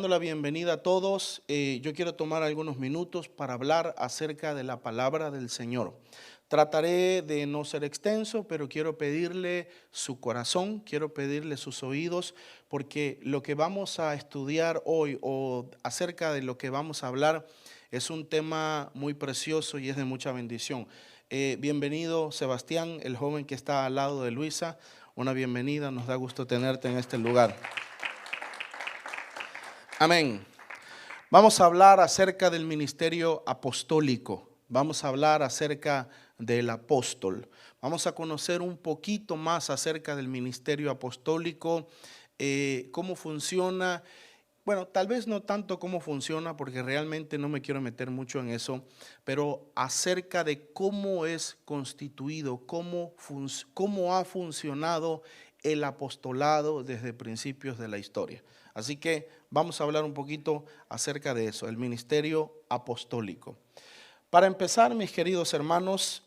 dando la bienvenida a todos. Yo quiero tomar algunos minutos para hablar acerca de la palabra del Señor. Trataré de no ser extenso, pero quiero pedirle su corazón, quiero pedirle sus oídos, porque lo que vamos a estudiar hoy o acerca de lo que vamos a hablar es un tema muy precioso y es de mucha bendición. Bienvenido, Sebastián, el joven que está al lado de Luisa. Una bienvenida, nos da gusto tenerte en este lugar. Amén. Vamos a hablar acerca del ministerio apostólico. Vamos a hablar acerca del apóstol. Vamos a conocer un poquito más acerca del ministerio apostólico, cómo funciona. Bueno, tal vez no tanto cómo funciona, porque realmente no me quiero meter mucho en eso, pero acerca de cómo es constituido, cómo ha funcionado el apostolado desde principios de la historia. Así que vamos a hablar un poquito acerca de eso, el ministerio apostólico. Para empezar, mis queridos hermanos,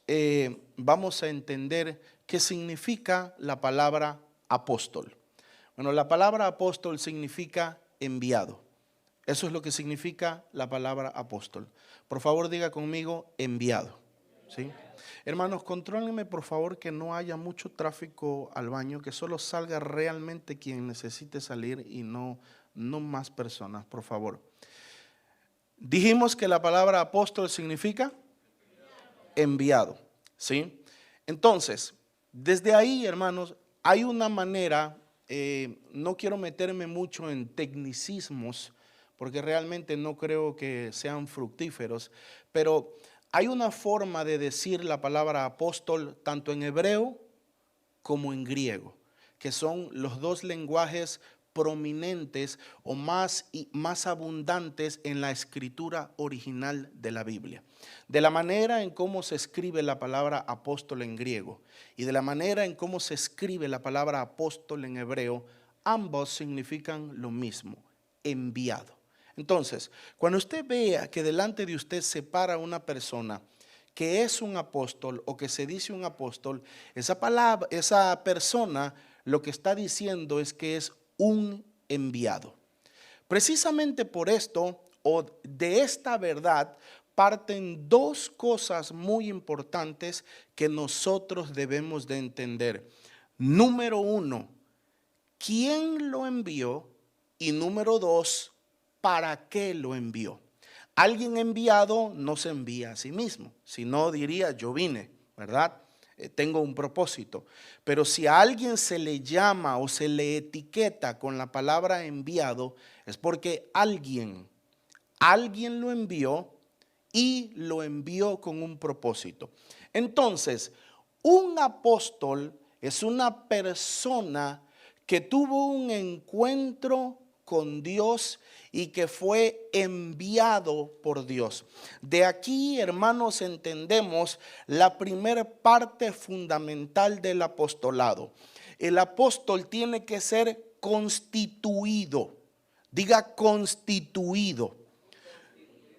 vamos a entender qué significa la palabra apóstol. Bueno, la palabra apóstol significa enviado. Eso es lo que significa la palabra apóstol. Por favor, diga conmigo enviado. ¿Sí? Hermanos, contrólenme por favor que no haya mucho tráfico al baño, que solo salga realmente quien necesite salir y no más personas, por favor. Dijimos que la palabra apóstol significa enviado, ¿sí? Entonces, desde ahí, hermanos, hay una manera, no quiero meterme mucho en tecnicismos, porque realmente no creo que sean fructíferos, pero hay una forma de decir la palabra apóstol tanto en hebreo como en griego, que son los dos lenguajes prominentes o más abundantes en la escritura original de la Biblia. De la manera en cómo se escribe la palabra apóstol en griego y de la manera en cómo se escribe la palabra apóstol en hebreo, ambos significan lo mismo, enviado. Entonces, cuando usted vea que delante de usted se para una persona que es un apóstol o que se dice un apóstol, esa persona lo que está diciendo es que es un enviado. Precisamente por esto o de esta verdad parten dos cosas muy importantes que nosotros debemos de entender. Número uno, ¿quién lo envió? Y número dos, ¿para qué lo envió? Alguien enviado no se envía a sí mismo, si no diría yo vine, ¿verdad? Tengo un propósito. Pero si a alguien se le llama o se le etiqueta con la palabra enviado, es porque alguien lo envió y lo envió con un propósito. Entonces, un apóstol es una persona que tuvo un encuentro con Dios y que fue enviado por Dios. De aquí, hermanos, entendemos la primera parte fundamental del apostolado. El apóstol tiene que ser constituido. Diga constituido.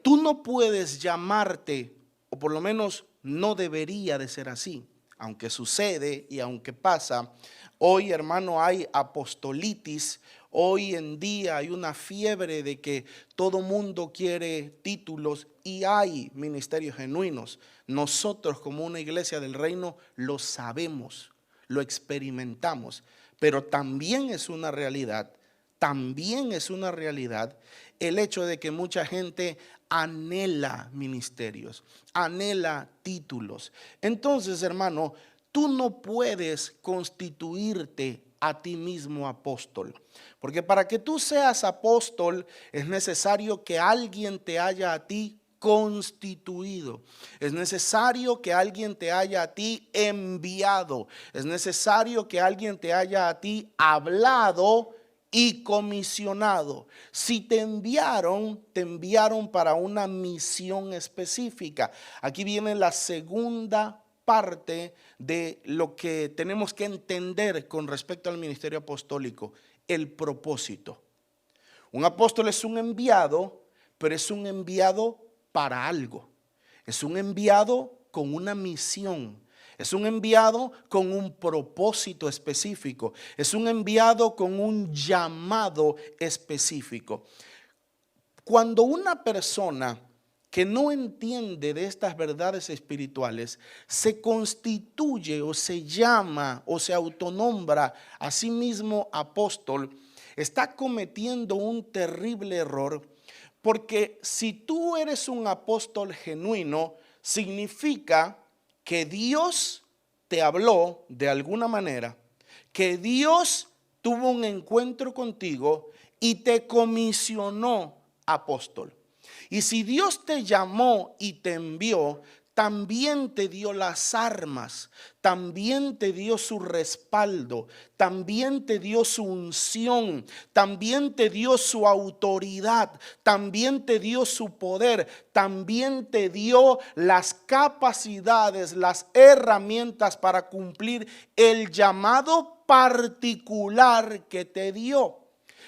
Tú no puedes llamarte, o por lo menos no debería de ser así, aunque sucede y aunque pasa. Hoy, hermano, hay apostolitis. Hoy en día hay una fiebre de que todo mundo quiere títulos y hay ministerios genuinos. Nosotros como una iglesia del reino lo sabemos, lo experimentamos, pero también es una realidad el hecho de que mucha gente anhela ministerios, anhela títulos. Entonces, hermano, tú no puedes constituirte a ti mismo apóstol, porque para que tú seas apóstol es necesario que alguien te haya a ti constituido, es necesario que alguien te haya a ti enviado, es necesario que alguien te haya a ti hablado y comisionado. Si te enviaron para una misión específica. Aquí viene la segunda parte de lo que tenemos que entender con respecto al ministerio apostólico, el propósito. Un apóstol es un enviado, pero es un enviado para algo. Es un enviado con una misión. Es un enviado con un propósito específico. Es un enviado con un llamado específico. Cuando una persona que no entiende de estas verdades espirituales se constituye o se llama o se autonombra a sí mismo apóstol, está cometiendo un terrible error, porque si tú eres un apóstol genuino, significa que Dios te habló de alguna manera, que Dios tuvo un encuentro contigo y te comisionó apóstol. Y si Dios te llamó y te envió, también te dio las armas, también te dio su respaldo, también te dio su unción, también te dio su autoridad, también te dio su poder, también te dio las capacidades, las herramientas para cumplir el llamado particular que te dio.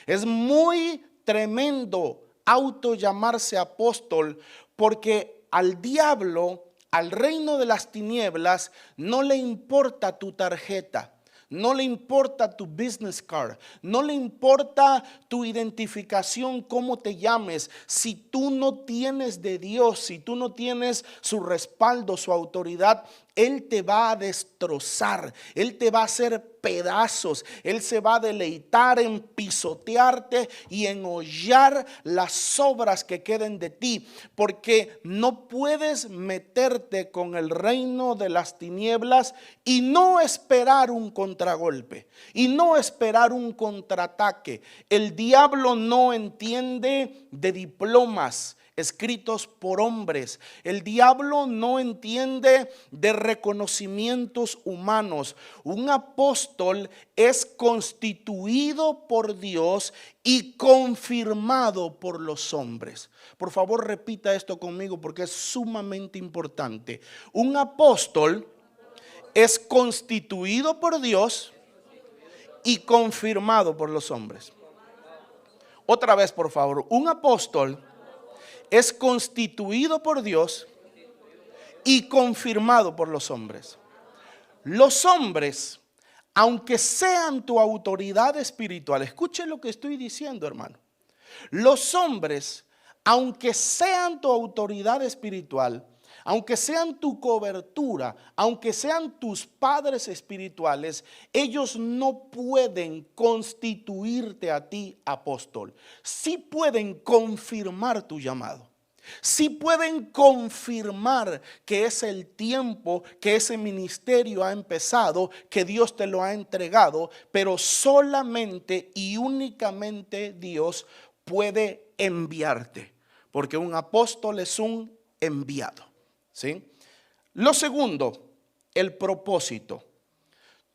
Es muy tremendo autollamarse apóstol, porque al diablo, al reino de las tinieblas, no le importa tu tarjeta, no le importa tu business card, no le importa tu identificación, cómo te llames. Si tú no tienes de Dios, si tú no tienes su respaldo, su autoridad, Él te va a destrozar, Él te va a hacer pedazos, Él se va a deleitar en pisotearte y en hollar las obras que queden de ti, porque no puedes meterte con el reino de las tinieblas y no esperar un contragolpe y no esperar un contraataque. El diablo no entiende de diplomas escritos por hombres. El diablo no entiende de reconocimientos humanos. Un apóstol es constituido por Dios y confirmado por los hombres. Por favor, repita esto conmigo porque es sumamente importante. Un apóstol es constituido por Dios y confirmado por los hombres. Otra vez, por favor. Un apóstol es constituido por Dios y confirmado por los hombres. Los hombres, aunque sean tu autoridad espiritual, escuchen lo que estoy diciendo, hermano. Los hombres, aunque sean tu autoridad espiritual, aunque sean tu cobertura, aunque sean tus padres espirituales, ellos no pueden constituirte a ti apóstol. Sí pueden confirmar tu llamado. Sí pueden confirmar que es el tiempo, que ese ministerio ha empezado, que Dios te lo ha entregado, pero solamente y únicamente Dios puede enviarte, porque un apóstol es un enviado. ¿Sí? Lo segundo, el propósito.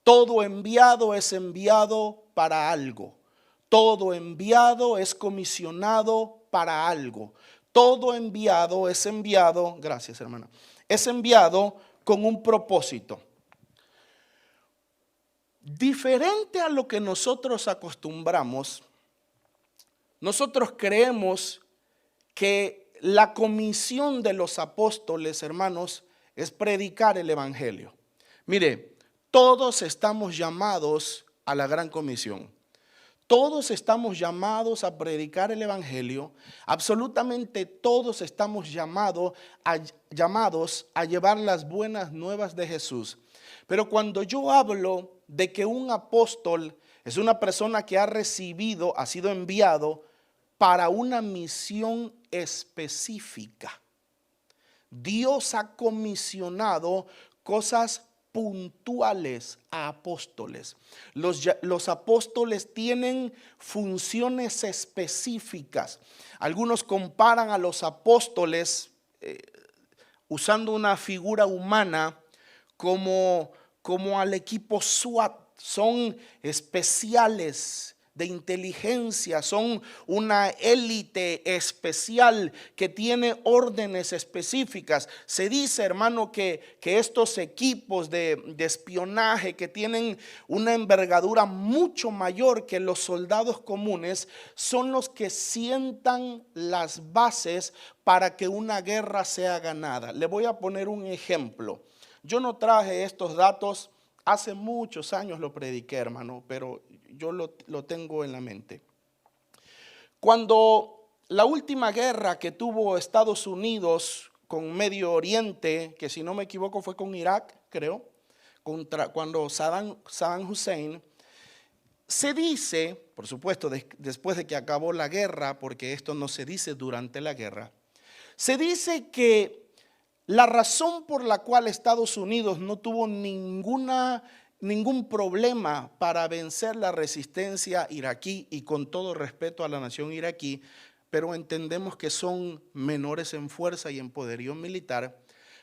Todo enviado es enviado para algo. Todo enviado es comisionado para algo. Todo enviado es enviado, gracias hermana, es enviado con un propósito. Diferente a lo que nosotros acostumbramos, nosotros creemos que la comisión de los apóstoles, hermanos, es predicar el evangelio. Mire, todos estamos llamados a la gran comisión. Todos estamos llamados a predicar el evangelio. Absolutamente todos estamos llamados a llevar las buenas nuevas de Jesús. Pero cuando yo hablo de que un apóstol es una persona que ha recibido, ha sido enviado para una misión específica. Dios ha comisionado cosas puntuales a apóstoles. Los apóstoles tienen funciones específicas. Algunos comparan a los apóstoles usando una figura humana como al equipo SWAT. Son especiales de inteligencia, son una élite especial que tiene órdenes específicas. Se dice, hermano, que estos equipos de espionaje que tienen una envergadura mucho mayor que los soldados comunes son los que sientan las bases para que una guerra sea ganada. Le voy a poner un ejemplo. Yo no traje estos datos, hace muchos años lo prediqué, hermano, pero yo lo tengo en la mente. Cuando la última guerra que tuvo Estados Unidos con Medio Oriente, que si no me equivoco fue con Irak, creo, cuando Saddam Hussein, se dice, por supuesto, después de que acabó la guerra, porque esto no se dice durante la guerra, se dice que la razón por la cual Estados Unidos no tuvo ningún problema para vencer la resistencia iraquí, y con todo respeto a la nación iraquí, pero entendemos que son menores en fuerza y en poderío militar,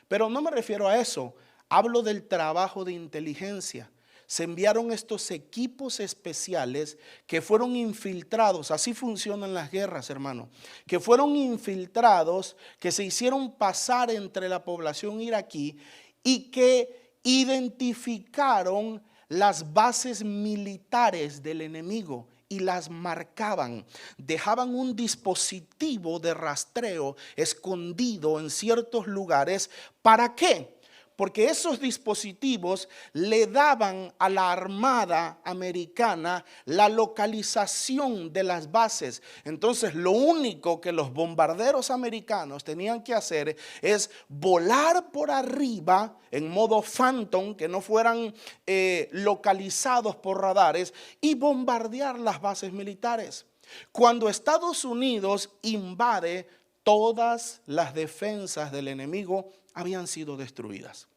pero no me refiero a eso, hablo del trabajo de inteligencia. Se enviaron estos equipos especiales que fueron infiltrados, así funcionan las guerras, hermano, que fueron infiltrados, que se hicieron pasar entre la población iraquí y que identificaron las bases militares del enemigo y las marcaban, dejaban un dispositivo de rastreo escondido en ciertos lugares. ¿Para qué? Porque esos dispositivos le daban a la Armada Americana la localización de las bases. Entonces, lo único que los bombarderos americanos tenían que hacer es volar por arriba en modo Phantom, que no fueran localizados por radares, y bombardear las bases militares. Cuando Estados Unidos invade, todas las defensas del enemigo habían sido destruidas.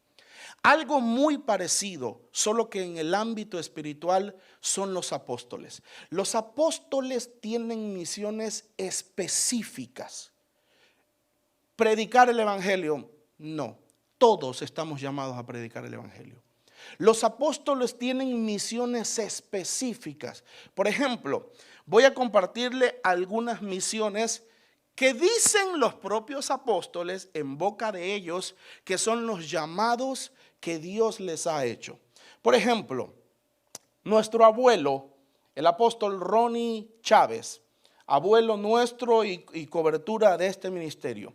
Algo muy parecido, solo que en el ámbito espiritual, son los apóstoles. Los apóstoles tienen misiones específicas. ¿Predicar el evangelio? No, todos estamos llamados a predicar el evangelio. Los apóstoles tienen misiones específicas. Por ejemplo, voy a compartirle algunas misiones que dicen los propios apóstoles en boca de ellos, que son los llamados que Dios les ha hecho. Por ejemplo, nuestro abuelo, el apóstol Ronnie Chávez, abuelo nuestro y cobertura de este ministerio,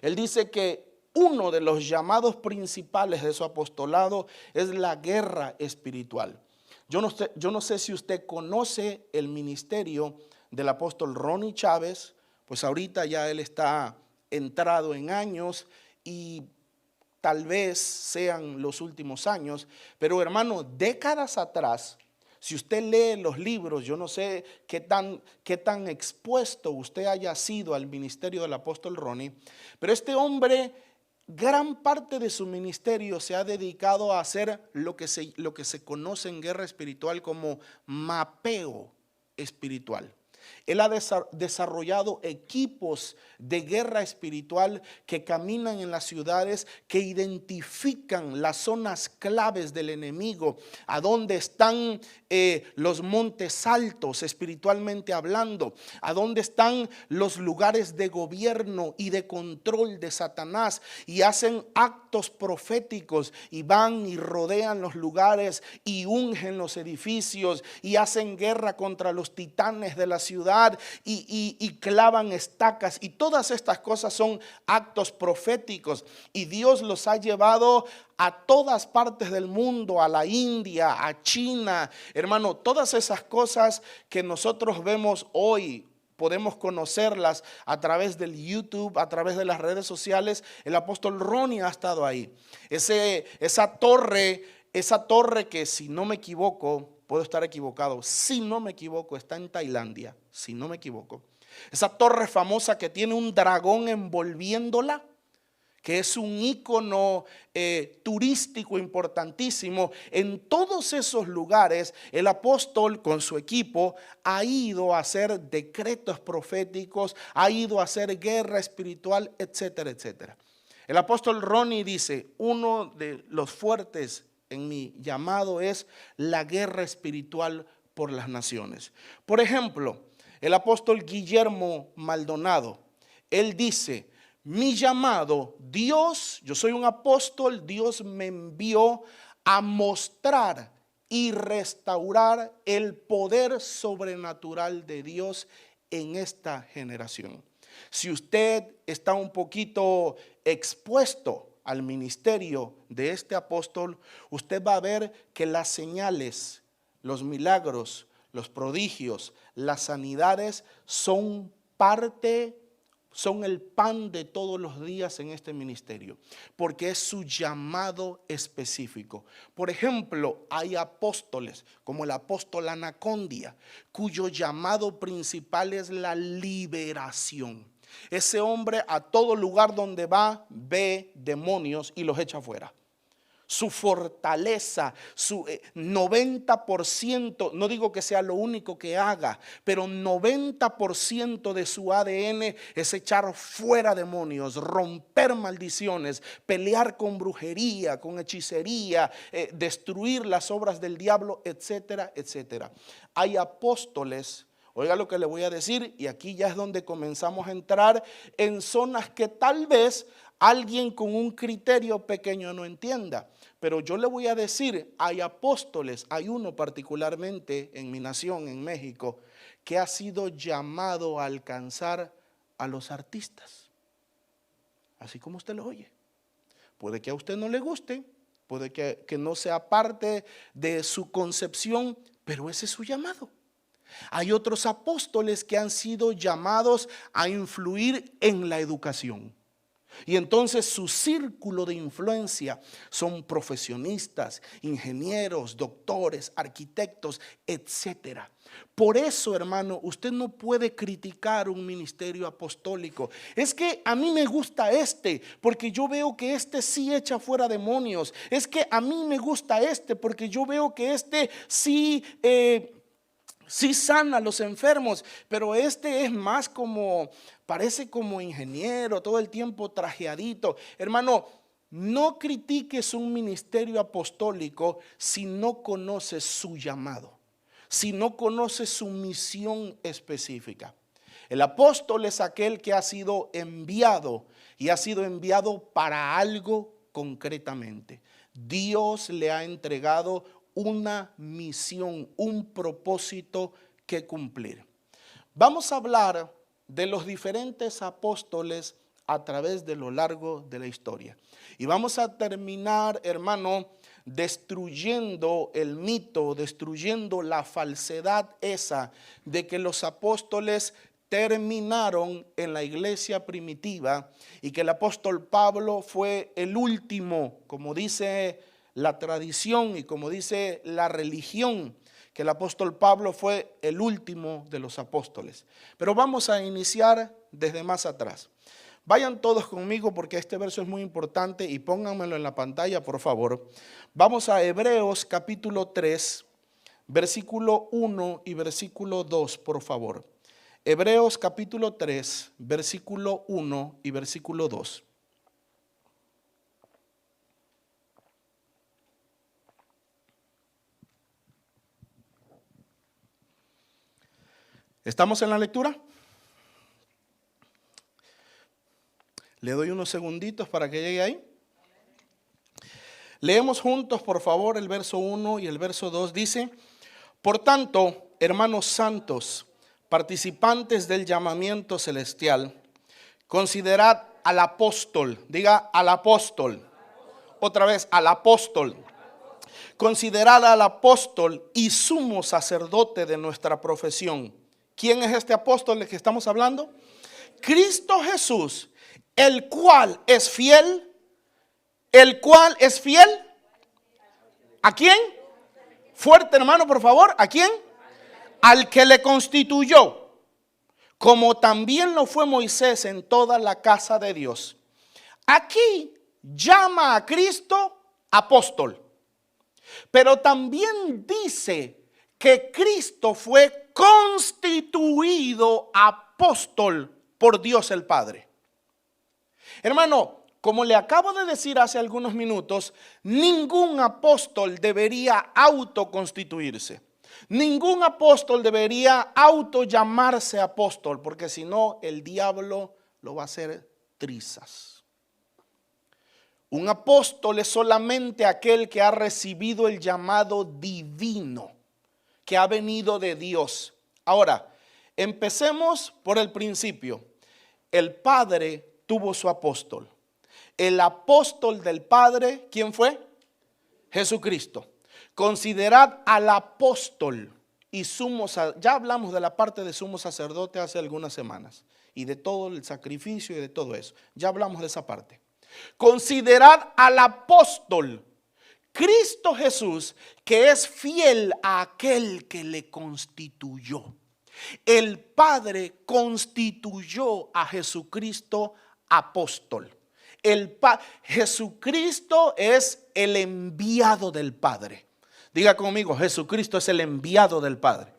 él dice que uno de los llamados principales de su apostolado es la guerra espiritual. Yo no sé si usted conoce el ministerio del apóstol Ronnie Chávez. Pues ahorita ya él está entrado en años y tal vez sean los últimos años, pero hermano, décadas atrás, si usted lee los libros, yo no sé qué tan expuesto usted haya sido al ministerio del apóstol Ronnie, pero este hombre, gran parte de su ministerio se ha dedicado a hacer lo que se conoce en guerra espiritual como mapeo espiritual. Él ha desarrollado equipos de guerra espiritual que caminan en las ciudades, que identifican las zonas claves del enemigo, a dónde están los montes altos espiritualmente hablando, a dónde están los lugares de gobierno y de control de Satanás, y hacen actos proféticos y van y rodean los lugares y ungen los edificios y hacen guerra contra los titanes de la ciudad y clavan estacas, y todas estas cosas son actos proféticos, y Dios los ha llevado a todas partes del mundo, a la India, a China, hermano. Todas esas cosas que nosotros vemos hoy, podemos conocerlas a través del YouTube, a través de las redes sociales. El apóstol Ronnie ha estado ahí. Esa torre que, si no me equivoco, puedo estar equivocado, si no me equivoco, está en Tailandia, si no me equivoco. Esa torre famosa que tiene un dragón envolviéndola, que es un ícono turístico importantísimo. En todos esos lugares el apóstol con su equipo ha ido a hacer decretos proféticos, ha ido a hacer guerra espiritual, etcétera, etcétera. El apóstol Ronnie dice, uno de los fuertes en mi llamado es la guerra espiritual por las naciones. Por ejemplo, el apóstol Guillermo Maldonado, él dice, mi llamado, Dios, yo soy un apóstol, Dios me envió a mostrar y restaurar el poder sobrenatural de Dios en esta generación. Si usted está un poquito expuesto al ministerio de este apóstol, usted va a ver que las señales, los milagros, los prodigios, las sanidades son son el pan de todos los días en este ministerio, porque es su llamado específico. Por ejemplo, hay apóstoles como el apóstol Anacondia, cuyo llamado principal es la liberación. Ese hombre a todo lugar donde va, ve demonios y los echa afuera. Su fortaleza, su 90%, no digo que sea lo único que haga, pero 90% de su ADN es echar fuera demonios, romper maldiciones, pelear con brujería, con hechicería, destruir las obras del diablo, etcétera, etcétera. Hay apóstoles. Oiga lo que le voy a decir, y aquí ya es donde comenzamos a entrar en zonas que tal vez alguien con un criterio pequeño no entienda. Pero yo le voy a decir, hay apóstoles, hay uno particularmente en mi nación, en México, que ha sido llamado a alcanzar a los artistas. Así como usted lo oye. Puede que a usted no le guste, puede que no sea parte de su concepción, pero ese es su llamado. Hay otros apóstoles que han sido llamados a influir en la educación. Y entonces su círculo de influencia son profesionistas, ingenieros, doctores, arquitectos, etcétera. Por eso, hermano, usted no puede criticar un ministerio apostólico. Es que a mí me gusta porque yo veo que sí echa fuera demonios. Es que a mí me gusta porque yo veo que sí sana a los enfermos, pero es más como, parece como ingeniero, todo el tiempo trajeadito. Hermano, no critiques un ministerio apostólico si no conoces su llamado, si no conoces su misión específica. El apóstol es aquel que ha sido enviado y ha sido enviado para algo concretamente. Dios le ha entregado una misión, un propósito que cumplir. Vamos a hablar de los diferentes apóstoles a través de lo largo de la historia. Y vamos a terminar, hermano, destruyendo el mito, destruyendo la falsedad esa de que los apóstoles terminaron en la iglesia primitiva y que el apóstol Pablo fue el último, como dice la tradición y como dice la religión, que el apóstol Pablo fue el último de los apóstoles. Pero vamos a iniciar desde más atrás. Vayan todos conmigo porque este verso es muy importante y pónganmelo en la pantalla, por favor. Vamos a Hebreos capítulo 3, versículo 1 y versículo 2, por favor. Hebreos capítulo 3, versículo 1 y versículo 2. ¿Estamos en la lectura? Le doy unos segunditos para que llegue ahí. Leemos juntos, por favor, el verso 1 y el verso 2. Dice: por tanto, hermanos santos, participantes del llamamiento celestial, considerad al apóstol. Diga al apóstol. Otra vez, al apóstol. Considerad al apóstol y sumo sacerdote de nuestra profesión. ¿Quién es este apóstol del que estamos hablando? Cristo Jesús, el cual es fiel. ¿El cual es fiel? ¿A quién? Fuerte, hermano, por favor. ¿A quién? Al que le constituyó, como también lo fue Moisés en toda la casa de Dios. Aquí llama a Cristo apóstol, pero también dice que Cristo fue constituido apóstol por Dios el Padre. Hermano, como le acabo de decir hace algunos minutos, ningún apóstol debería autoconstituirse. Ningún apóstol debería autollamarse apóstol, porque si no, el diablo lo va a hacer trizas. Un apóstol es solamente aquel que ha recibido el llamado divino, que ha venido de Dios. Ahora, empecemos por el principio. El Padre tuvo su apóstol. El apóstol del Padre, ¿quién fue? Jesucristo. Considerad al apóstol. y ya hablamos de la parte de sumo sacerdote hace algunas semanas y de todo el sacrificio y de todo eso. Ya hablamos de esa parte. Considerad al apóstol Cristo Jesús, que es fiel a aquel que le constituyó. El Padre constituyó a Jesucristo apóstol. Jesucristo es el enviado del Padre. Diga conmigo, Jesucristo es el enviado del Padre.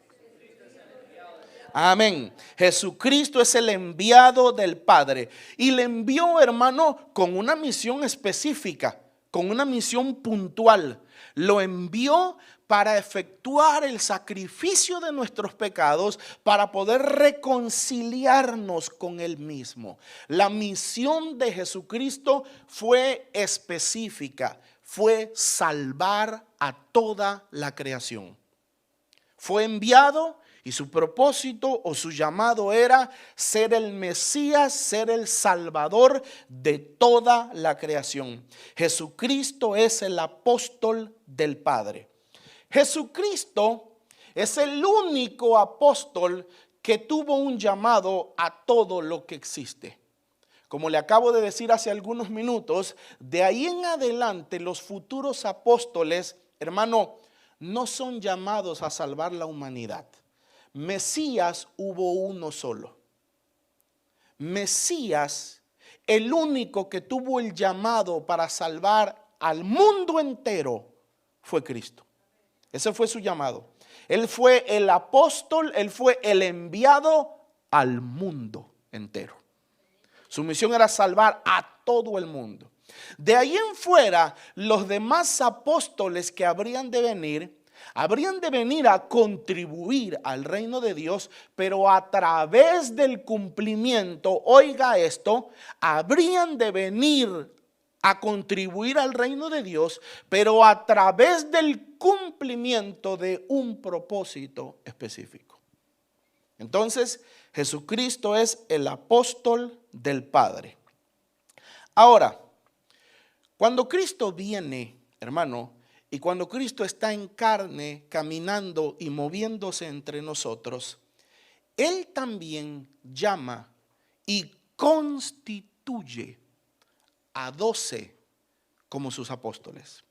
Amén. Jesucristo es el enviado del Padre. Y le envió, hermano, con una misión específica, con una misión puntual. Lo envió para efectuar el sacrificio de nuestros pecados, para poder reconciliarnos con Él mismo. La misión de Jesucristo fue específica, fue salvar a toda la creación. Fue enviado y su propósito o su llamado era ser el Mesías, ser el Salvador de toda la creación. Jesucristo es el apóstol del Padre. Jesucristo es el único apóstol que tuvo un llamado a todo lo que existe. Como le acabo de decir hace algunos minutos, de ahí en adelante los futuros apóstoles, hermano, no son llamados a salvar la humanidad. Mesías hubo uno solo. Mesías, el único que tuvo el llamado para salvar al mundo entero, fue Cristo. Ese fue su llamado. Él fue el apóstol, él fue el enviado al mundo entero. Su misión era salvar a todo el mundo. De ahí en fuera, los demás apóstoles que habrían de venir a contribuir al reino de Dios, pero a través del cumplimiento, oiga esto, habrían de venir a contribuir al reino de Dios, pero a través del cumplimiento de un propósito específico. Entonces, Jesucristo es el apóstol del Padre. Ahora, cuando Cristo viene, hermano, y cuando Cristo está en carne, caminando y moviéndose entre nosotros, Él también llama y constituye a 12 como sus apóstoles.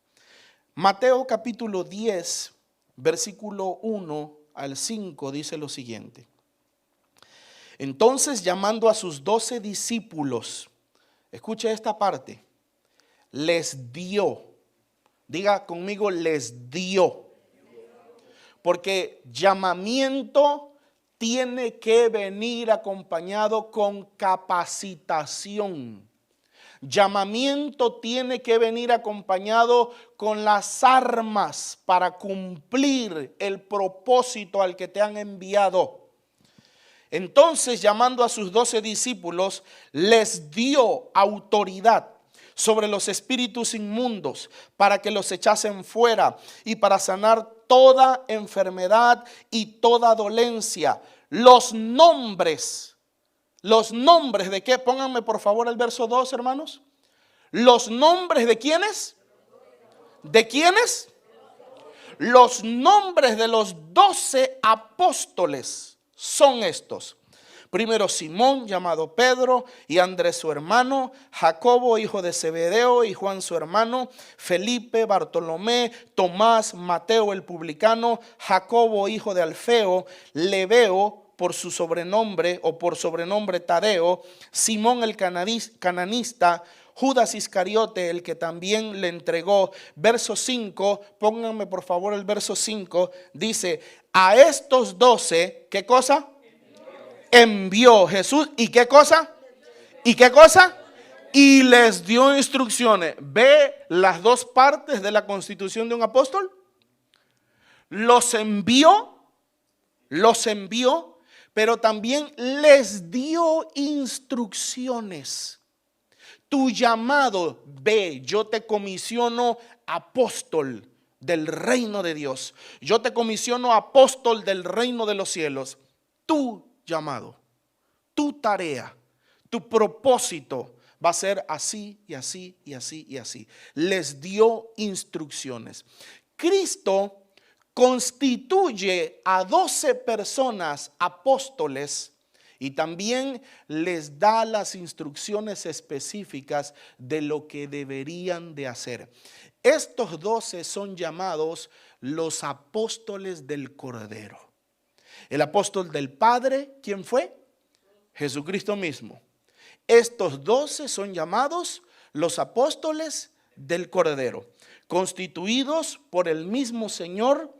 Mateo capítulo 10, versículo 1 al 5 dice lo siguiente. Entonces, llamando a sus 12 discípulos, escuche esta parte, les dio, diga conmigo, les dio, porque llamamiento tiene que venir acompañado con capacitación. Llamamiento tiene que venir acompañado con las armas para cumplir el propósito al que te han enviado. Entonces, llamando a sus 12 discípulos, les dio autoridad sobre los espíritus inmundos para que los echasen fuera y para sanar toda enfermedad y toda dolencia. Los nombres de qué, pónganme por favor el verso 2, hermanos. Los nombres de quiénes, ¿de quiénes? Los nombres de los 12 apóstoles son estos. Primero Simón, llamado Pedro, y Andrés su hermano, Jacobo hijo de Zebedeo y Juan su hermano, Felipe, Bartolomé, Tomás, Mateo el publicano, Jacobo hijo de Alfeo, Lebeo por su sobrenombre o por sobrenombre Tadeo, Simón el cananista, Judas Iscariote, el que también le entregó. Verso 5, pónganme por favor el verso 5, dice, a estos 12, ¿qué cosa? Envió Jesús. ¿Y qué cosa? ¿Y qué cosa? Y les dio instrucciones. ¿Ve las dos partes de la constitución de un apóstol? Los envió, pero también les dio instrucciones. Tu llamado, ve, yo te comisiono apóstol del reino de Dios. Yo te comisiono apóstol del reino de los cielos. Tu llamado, tu tarea, tu propósito va a ser así y así y así y así. Les dio instrucciones. Cristo constituye a 12 personas apóstoles y también les da las instrucciones específicas de lo que deberían de hacer. Estos 12 son llamados los apóstoles del Cordero. El apóstol del Padre, ¿quién fue? Jesucristo mismo. Estos 12 son llamados los apóstoles del Cordero, constituidos por el mismo Señor.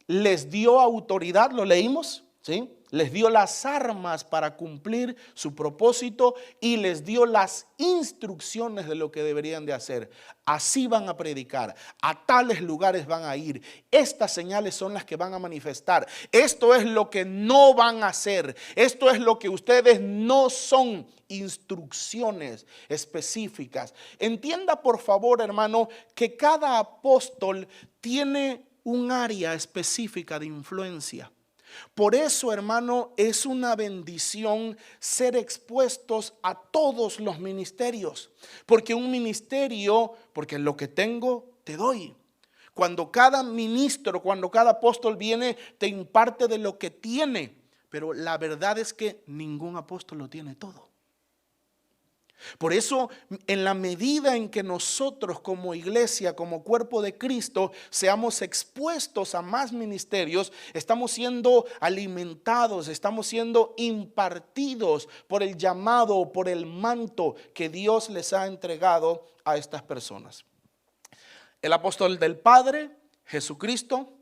Les dio autoridad, lo leímos, ¿sí? Les dio las armas para cumplir su propósito y les dio las instrucciones de lo que deberían de hacer. Así van a predicar, a tales lugares van a ir. Estas señales son las que van a manifestar. Esto es lo que no van a hacer. Esto es lo que ustedes no son. Instrucciones específicas. Entienda por favor, hermano, que cada apóstol tiene un área específica de influencia. Por eso, hermano, es una bendición ser expuestos a todos los ministerios. Porque un ministerio, porque lo que tengo, te doy. Cuando cada ministro, cuando cada apóstol viene, te imparte de lo que tiene. Pero la verdad es que ningún apóstol lo tiene todo. Por eso, en la medida en que nosotros como iglesia, como cuerpo de Cristo, seamos expuestos a más ministerios, estamos siendo alimentados, estamos siendo impartidos por el llamado, por el manto que Dios les ha entregado a estas personas. El apóstol del Padre, Jesucristo,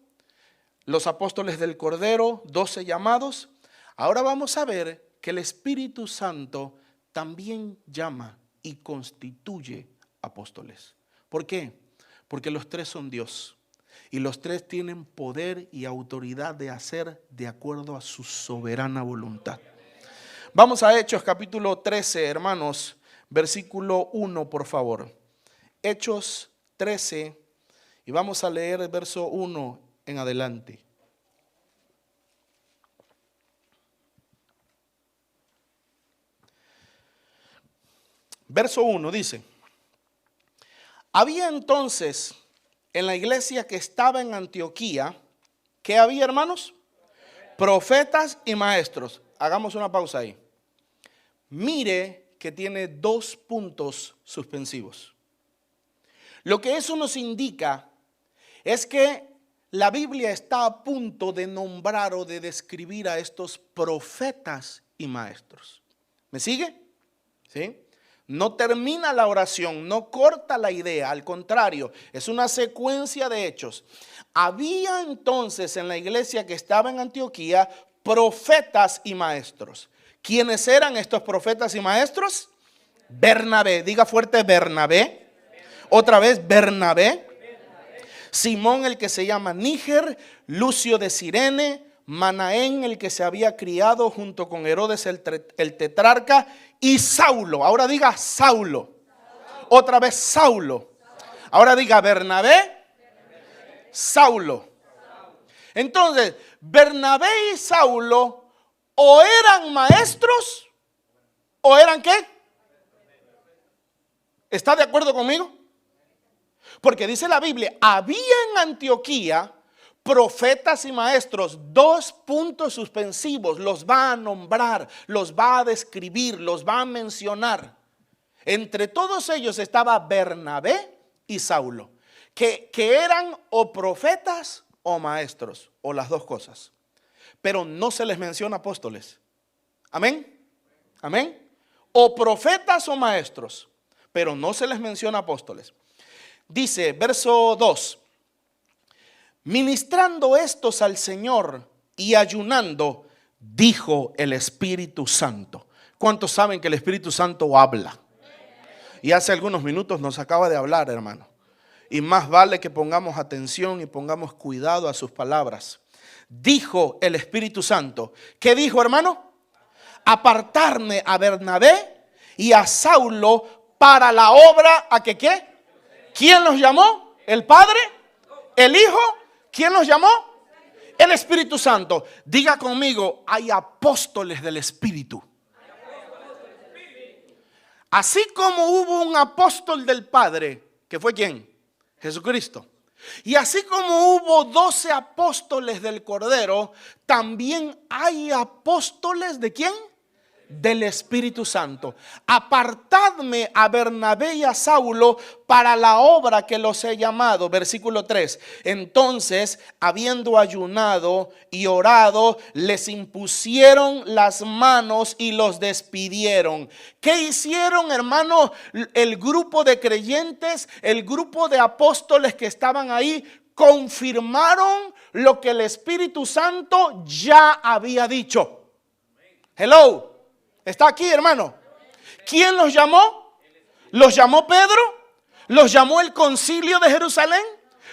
los apóstoles del Cordero, 12 llamados. Ahora vamos a ver que el Espíritu Santo también llama y constituye apóstoles. ¿Por qué? Porque los tres son Dios y los tres tienen poder y autoridad de hacer de acuerdo a su soberana voluntad. Vamos a Hechos capítulo 13, hermanos, versículo 1, por favor. Hechos 13 y vamos a leer el verso 1 en adelante. Verso 1 dice: había entonces en la iglesia que estaba en Antioquía, ¿qué había, hermanos? Profetas y maestros. Hagamos una pausa ahí. Mire que tiene 2 puntos suspensivos. Lo que eso nos indica es que la Biblia está a punto de nombrar o de describir a estos profetas y maestros. ¿Me sigue? ¿Sí? No termina la oración, no corta la idea, al contrario, es una secuencia de hechos. Había entonces en la iglesia que estaba en Antioquía profetas y maestros. ¿Quiénes eran estos profetas y maestros? Bernabé, diga fuerte Bernabé. Otra vez Bernabé. Simón, el que se llama Níger, Lucio de Cirene, Manaén, el que se había criado junto con Herodes el tetrarca, y Saulo. Ahora diga Saulo. Otra vez Saulo. Ahora diga Bernabé, Saulo. Entonces, Bernabé y Saulo o eran maestros o eran ¿qué? ¿Está de acuerdo conmigo? Porque dice la Biblia, había en Antioquía profetas y maestros, 2 puntos suspensivos, los va a nombrar, los va a describir, los va a mencionar. Entre todos ellos estaba Bernabé y Saulo, que eran o profetas o maestros, o las 2 cosas. Pero no se les menciona apóstoles. Amén. Amén. O profetas o maestros, pero no se les menciona apóstoles. Dice, verso 2. Ministrando estos al Señor y ayunando, dijo el Espíritu Santo. ¿Cuántos saben que el Espíritu Santo habla? Y hace algunos minutos nos acaba de hablar, hermano. Y más vale que pongamos atención y pongamos cuidado a sus palabras. Dijo el Espíritu Santo. ¿Qué dijo, hermano? Apartarme a Bernabé y a Saulo para la obra a que ¿qué? ¿Quién los llamó? ¿El Padre? ¿El Hijo? ¿Quién los llamó? El Espíritu Santo. Diga conmigo, hay apóstoles del Espíritu. Así como hubo un apóstol del Padre, ¿que fue quién? Jesucristo. Y así como hubo 12 apóstoles del Cordero, también hay apóstoles ¿de quién? Del Espíritu Santo. Apartadme a Bernabé y a Saulo para la obra que los he llamado. Versículo 3. Entonces, habiendo ayunado y orado, les impusieron las manos y los despidieron. ¿Qué hicieron, hermano? El grupo de creyentes, el grupo de apóstoles que estaban ahí, confirmaron lo que el Espíritu Santo ya había dicho. Hello. ¿Está aquí, hermano? ¿Quién los llamó? ¿Los llamó Pedro? ¿Los llamó el concilio de Jerusalén?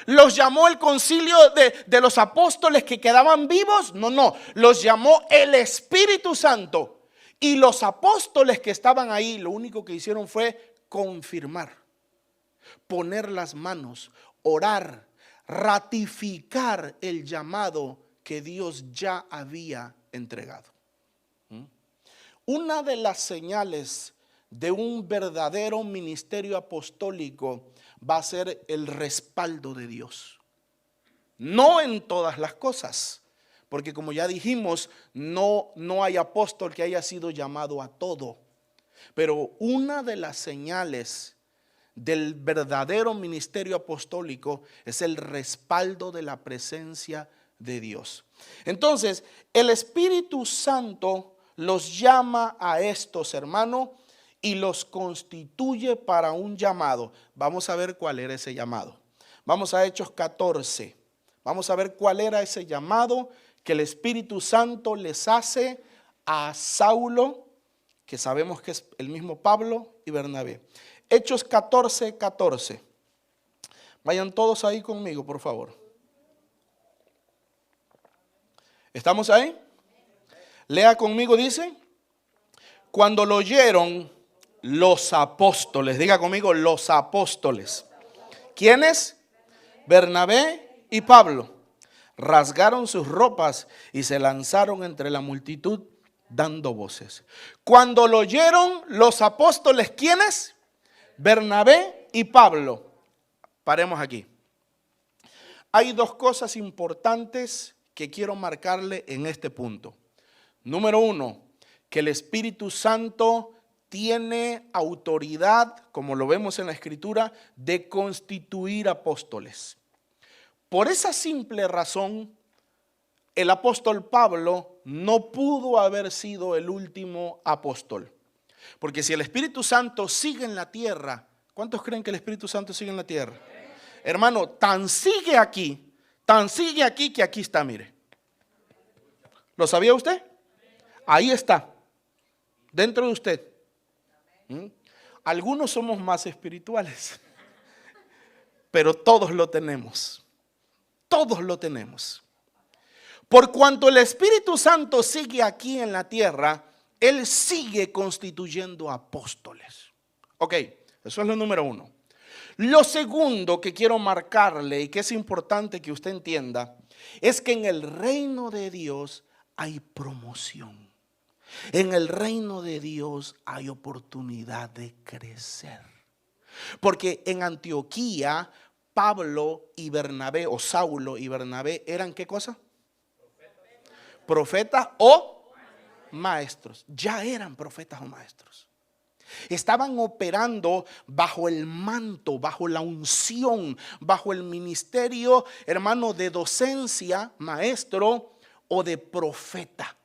¿Los llamó el concilio de los apóstoles que quedaban vivos? No. Los llamó el Espíritu Santo. Y los apóstoles que estaban ahí, lo único que hicieron fue confirmar, poner las manos, orar, ratificar el llamado que Dios ya había entregado. Una de las señales de un verdadero ministerio apostólico va a ser el respaldo de Dios. No en todas las cosas, porque como ya dijimos, no hay apóstol que haya sido llamado a todo. Pero una de las señales del verdadero ministerio apostólico es el respaldo de la presencia de Dios. Entonces, el Espíritu Santo los llama a estos, hermanos, y los constituye para un llamado. Vamos a ver cuál era ese llamado. Vamos a Hechos 14. Vamos a ver cuál era ese llamado que el Espíritu Santo les hace a Saulo, que sabemos que es el mismo Pablo y Bernabé. Hechos 14:14. Vayan todos ahí conmigo, por favor. ¿Estamos ahí? Lea conmigo, dice, cuando lo oyeron los apóstoles, diga conmigo, los apóstoles. ¿Quiénes? Bernabé y Pablo. Rasgaron sus ropas y se lanzaron entre la multitud dando voces. Cuando lo oyeron los apóstoles, ¿quiénes? Bernabé y Pablo. Paremos aquí. Hay dos cosas importantes que quiero marcarle en este punto. Número uno, que el Espíritu Santo tiene autoridad, como lo vemos en la Escritura, de constituir apóstoles. Por esa simple razón, el apóstol Pablo no pudo haber sido el último apóstol. Porque si el Espíritu Santo sigue en la tierra, ¿cuántos creen que el Espíritu Santo sigue en la tierra? Hermano, tan sigue aquí que aquí está, mire. ¿Lo sabía usted? Ahí está, dentro de usted. Algunos somos más espirituales, pero todos lo tenemos. Todos lo tenemos. Por cuanto el Espíritu Santo sigue aquí en la tierra, Él sigue constituyendo apóstoles. Ok, eso es lo número uno. Lo segundo que quiero marcarle y que es importante que usted entienda es que en el reino de Dios hay promoción. En el reino de Dios hay oportunidad de crecer. Porque en Antioquía, Pablo y Bernabé, o Saulo y Bernabé, ¿eran qué cosa? Profetas o maestros. Ya eran profetas o maestros. Estaban operando bajo el manto, bajo la unción, bajo el ministerio, hermano, de docencia, maestro o de profeta.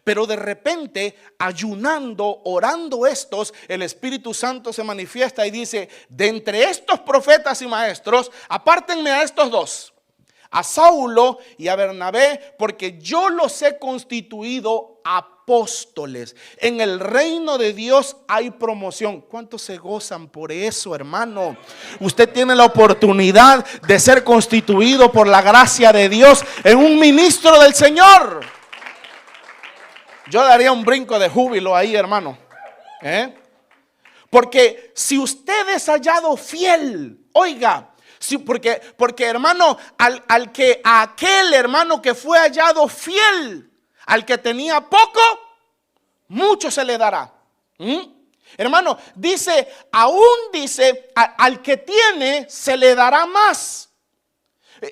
Pero de repente, ayunando, orando estos, el Espíritu Santo se manifiesta y dice: de entre estos profetas y maestros, apártenme a estos dos, a Saulo y a Bernabé, porque yo los he constituido apóstoles. En el reino de Dios hay promoción. ¿Cuántos se gozan por eso, hermano? Usted tiene la oportunidad de ser constituido por la gracia de Dios en un ministro del Señor. Yo daría un brinco de júbilo ahí, hermano. Porque si usted es hallado fiel, oiga, porque hermano, a aquel hermano que fue hallado fiel, al que tenía poco, mucho se le dará. Hermano, dice, aún dice, al que tiene se le dará más.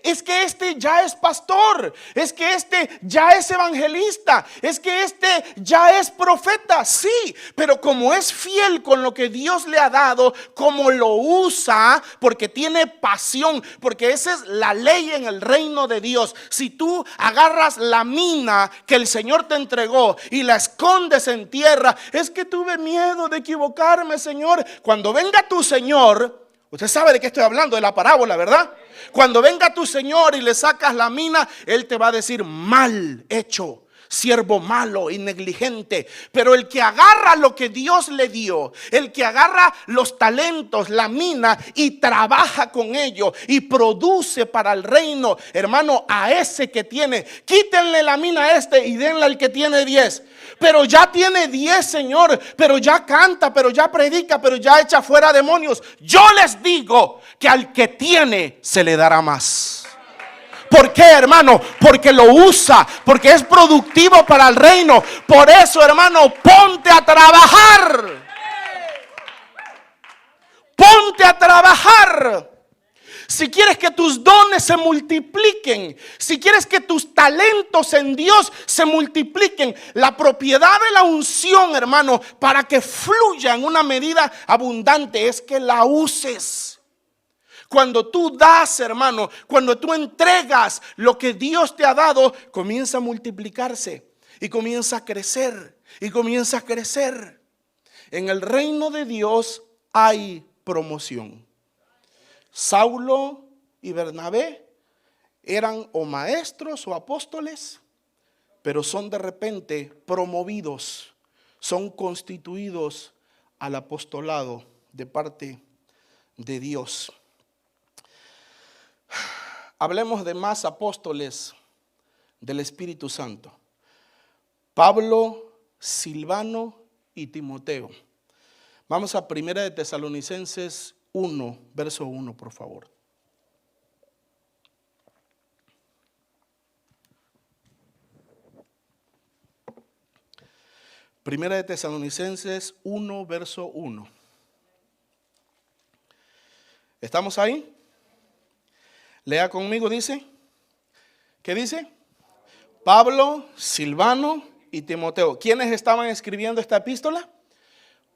es que este ya es pastor, es que este ya es evangelista, es que este ya es profeta. Sí, pero como es fiel con lo que Dios le ha dado, como lo usa, porque tiene pasión, porque esa es la ley en el reino de Dios. Si tú agarras la mina que el Señor te entregó y la escondes en tierra, es que tuve miedo de equivocarme, Señor. Cuando venga tu Señor, usted sabe de qué estoy hablando, de la parábola, ¿verdad? Cuando venga tu Señor y le sacas la mina, Él te va a decir: mal hecho, siervo malo y negligente. Pero el que agarra lo que Dios le dio, el que agarra los talentos, la mina, y trabaja con ello y produce para el reino, hermano, a ese que tiene, quítenle la mina a este y denle al que tiene 10. Pero ya tiene 10, Señor, pero ya canta, pero ya predica, pero ya echa fuera demonios. Yo les digo que al que tiene se le dará más. ¿Por qué, hermano? Porque lo usa, porque es productivo para el reino. Por eso, hermano, ponte a trabajar. Ponte a trabajar. Si quieres que tus dones se multipliquen, si quieres que tus talentos en Dios se multipliquen, la propiedad de la unción, hermano, para que fluya en una medida abundante, es que la uses. Cuando tú das, hermano, cuando tú entregas lo que Dios te ha dado, comienza a multiplicarse y comienza a crecer y comienza a crecer. En el reino de Dios hay promoción. Saulo y Bernabé eran o maestros o apóstoles, pero son de repente promovidos, son constituidos al apostolado de parte de Dios. Hablemos de más apóstoles del Espíritu Santo: Pablo, Silvano y Timoteo. Vamos a 1 de Tesalonicenses 1, verso 1, por favor. Primera de Tesalonicenses 1, verso 1. ¿Estamos ahí? Lea conmigo, dice. ¿Qué dice? Pablo, Silvano y Timoteo. ¿Quiénes estaban escribiendo esta epístola?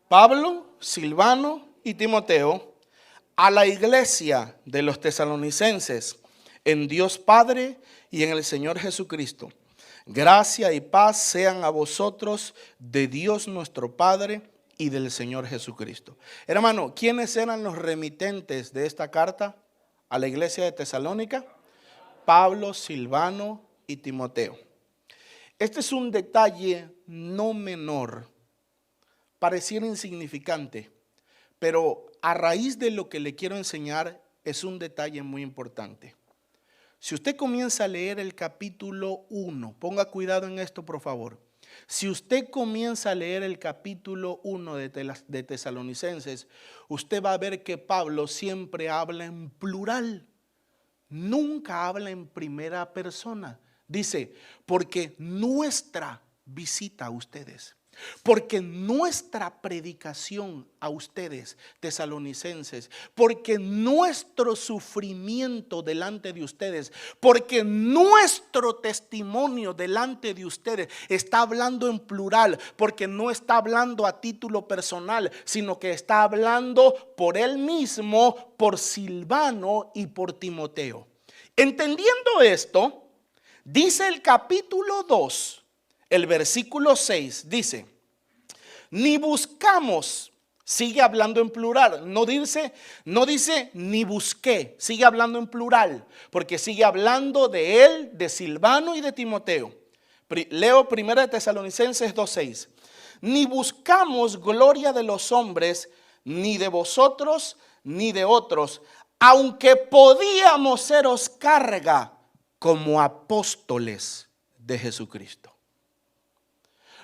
Pablo, Silvano y Timoteo, a la iglesia de los tesalonicenses, en Dios Padre y en el Señor Jesucristo. Gracia y paz sean a vosotros de Dios nuestro Padre y del Señor Jesucristo. Hermano, ¿quiénes eran los remitentes de esta carta a la iglesia de Tesalónica? Pablo, Silvano y Timoteo. Este es un detalle no menor, pareciera insignificante, pero a raíz de lo que le quiero enseñar es un detalle muy importante. Si usted comienza a leer el capítulo 1, ponga cuidado en esto, por favor. Si usted comienza a leer el capítulo 1 de Tesalonicenses, usted va a ver que Pablo siempre habla en plural, nunca habla en primera persona. Dice: porque nuestra visita a ustedes, porque nuestra predicación a ustedes, tesalonicenses, porque nuestro sufrimiento delante de ustedes, porque nuestro testimonio delante de ustedes, está hablando en plural, porque no está hablando a título personal, sino que está hablando por él mismo, por Silvano y por Timoteo. Entendiendo esto, dice el capítulo 2, el versículo 6, dice: ni buscamos, sigue hablando en plural, no dice ni busqué, sigue hablando en plural, porque sigue hablando de él, de Silvano y de Timoteo. Leo 1 de Tesalonicenses 2:6. Ni buscamos gloria de los hombres, ni de vosotros, ni de otros, aunque podíamos seros carga como apóstoles de Jesucristo.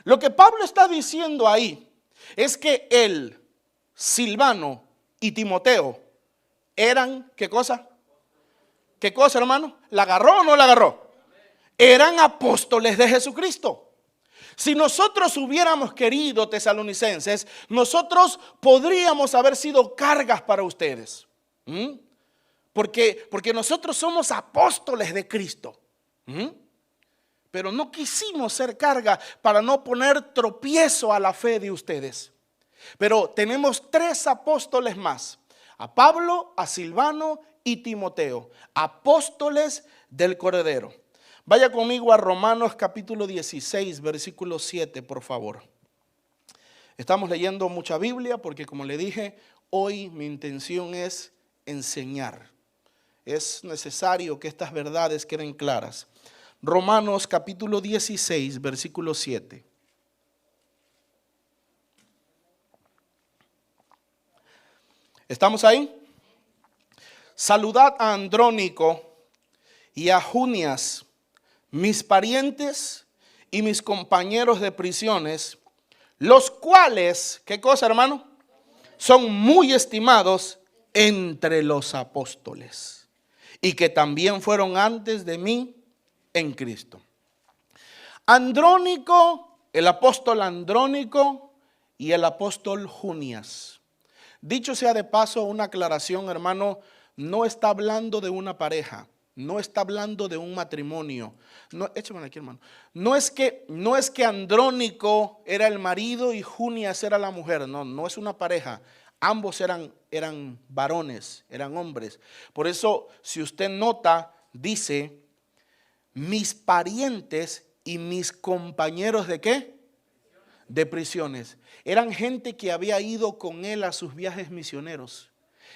Lo que Pablo está diciendo ahí es que él, Silvano y Timoteo eran, ¿qué cosa? ¿Qué cosa, hermano? ¿La agarró o no la agarró? Eran apóstoles de Jesucristo. Si nosotros hubiéramos querido, tesalonicenses, nosotros podríamos haber sido cargas para ustedes. Porque nosotros somos apóstoles de Cristo. Pero no quisimos ser carga para no poner tropiezo a la fe de ustedes. Pero tenemos 3 apóstoles más: a Pablo, a Silvano y Timoteo, apóstoles del Cordero. Vaya conmigo a Romanos capítulo 16, versículo 7, por favor. Estamos leyendo mucha Biblia porque, como le dije, hoy mi intención es enseñar. Es necesario que estas verdades queden claras. Romanos capítulo 16, versículo 7. ¿Estamos ahí? Saludad a Andrónico y a Junias, mis parientes y mis compañeros de prisiones, los cuales, ¿qué cosa, hermano? Son muy estimados entre los apóstoles, y que también fueron antes de mí en Cristo. Andrónico, el apóstol Andrónico y el apóstol Junias. Dicho sea de paso, una aclaración, hermano, no está hablando de una pareja, no está hablando de un matrimonio. No, échame aquí, hermano. No es que Andrónico era el marido y Junias era la mujer. No es una pareja. Ambos eran varones, eran hombres. Por eso, si usted nota, dice: mis parientes y mis compañeros ¿de qué? De prisiones. Eran gente que había ido con él a sus viajes misioneros.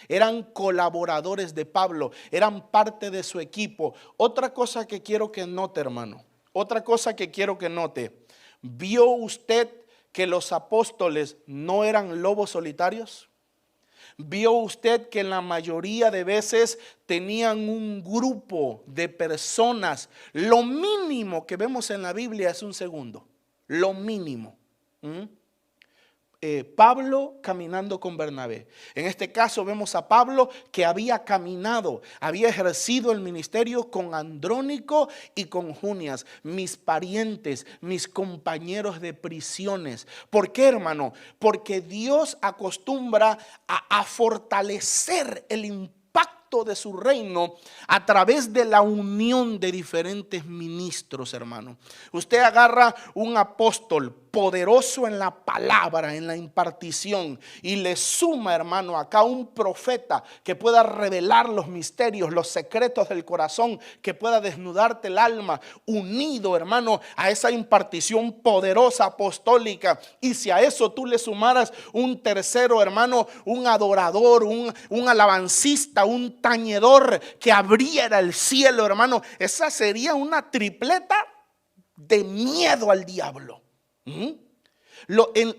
Eran colaboradores de Pablo, eran parte de su equipo. Otra cosa que quiero que note, hermano, otra cosa que quiero que note: ¿vio usted que los apóstoles no eran lobos solitarios? ¿Vio usted que la mayoría de veces tenían un grupo de personas? Lo mínimo que vemos en la Biblia es un segundo, lo mínimo. Pablo caminando con Bernabé. En este caso vemos a Pablo que había caminado, había ejercido el ministerio con Andrónico y con Junias, mis parientes, mis compañeros de prisiones. ¿Por qué, hermano? Porque Dios acostumbra a fortalecer el impacto de su reino a través de la unión de diferentes ministros, hermano. Usted agarra un apóstol poderoso en la palabra, en la impartición, y le suma, hermano, acá un profeta que pueda revelar los misterios, los secretos del corazón, que pueda desnudarte el alma, unido, hermano, a esa impartición poderosa apostólica. Y si a eso tú le sumaras un tercero, hermano, un adorador, un alabancista, un tañedor que abriera el cielo, hermano, esa sería una tripleta de miedo al diablo.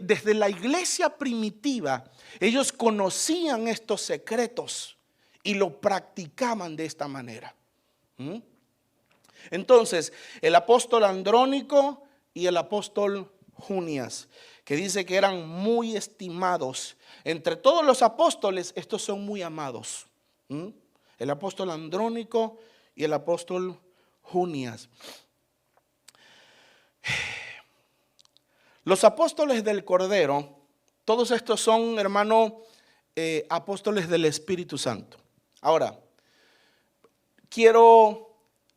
Desde la iglesia primitiva, ellos conocían estos secretos y lo practicaban de esta manera. Entonces, el apóstol Andrónico y el apóstol Junias, que dice que eran muy estimados. Entre todos los apóstoles, estos son muy amados. El apóstol Andrónico y el apóstol Junias. Los apóstoles del Cordero, todos estos son, hermano, apóstoles del Espíritu Santo. Ahora, quiero